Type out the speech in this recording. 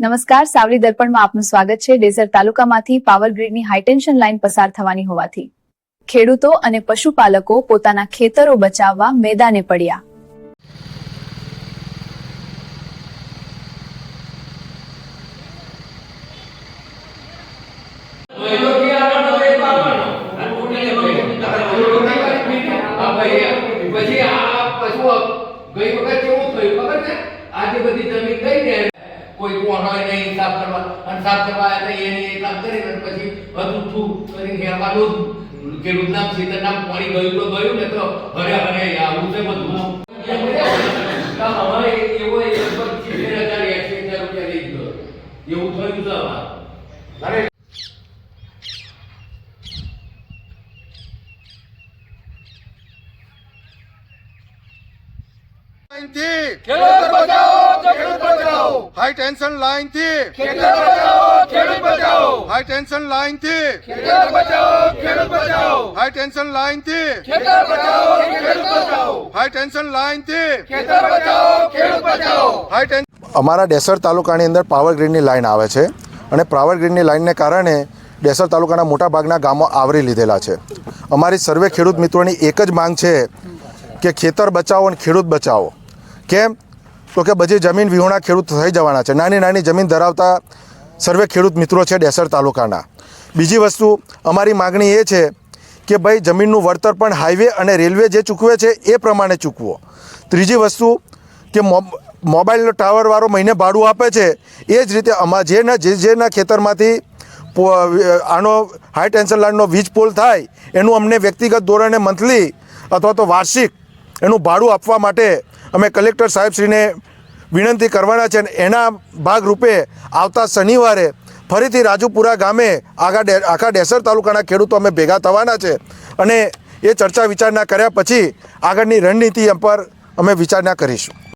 નમસ્કાર, સાવલી દર્પણમાં આપનું સ્વાગત છે। ડેસર તાલુકામાંથી પાવર ગ્રીડની હાઈટેન્શન લાઇન પસાર થવાની હોવાથી ખેડૂતો અને પશુપાલકો પોતાના ખેતરો બચાવવા મેદાને પડ્યા। कोई कोना नहीं साफ करवा आता ये नहीं काम करे ને પછી અધૂઠું કરીને હેરવાનું કે રૂદનામ સીતનામ પાણી ગયું તો ગયું ને તો હરે હરે આવું છે બધું અમારે એવો 75000 રૂપિયા લઈ ગયો એવું થયું છે અરે ખેડૂત બચાવો ખેડૂત બચાવો હાઈ ટેન્શન લાઈન થી ખેડૂત બચાવો ખેડૂત બચાવો હાઈ ટેન્શન લાઈન થી ખેડૂત બચાવો ખેડૂત બચાવો હાઈ ટેન્શન લાઈન થી ખેડૂત બચાવો ખેડૂત બચાવો હાઈ ટેન્શન લાઈન થી ખેડૂત બચાવો ખેડૂત બચાવો હાઈ ટેન્શન। અમારા ડેસર તાલુકાની અંદર પાવર ગ્રીડની લાઈન આવે છે અને પાવર ગ્રીડની લાઈનને કારણે ડેસર તાલુકાના મોટાભાગના ગામો આવરી લીધેલા છે। અમારી સર્વે ખેડૂત મિત્રોની એક જ માંગ છે કે ખેતર બચાવો અને ખેડૂત બચાવો। કેમ તો કે બધી જમીન વિહોણા ખેડૂત થઈ જવાના છે। નાની નાની જમીન ધરાવતા સર્વે ખેડૂત મિત્રો છે ડેસર તાલુકાના। બીજી વસ્તુ અમારી માગણી એ છે કે ભાઈ જમીનનું વળતર પણ હાઈવે અને રેલવે જે ચૂકવે છે એ પ્રમાણે ચૂકવો। ત્રીજી વસ્તુ કે મોબાઈલ ટાવરવાળો મહિને ભાડું આપે છે એ જ રીતે જેના ખેતરમાંથી આનો હાઈ ટેન્શન લાઇનનો વીજ પોલ થાય એનું અમને વ્યક્તિગત ધોરણે મંથલી અથવા તો વાર્ષિક એનું ભાડું આપવા માટે અમે કલેક્ટર સાહેબશ્રીને વિનંતી કરવાના છે। એના ભાગરૂપે આવતા શનિવારે ફરીથી રાજુપુરા ગામે આખા ડેસર તાલુકાના ખેડૂતો અમે ભેગા થવાના છે અને એ ચર્ચા વિચારણા કર્યા પછી આગળની રણનીતિ પર અમે વિચારણા કરીશું।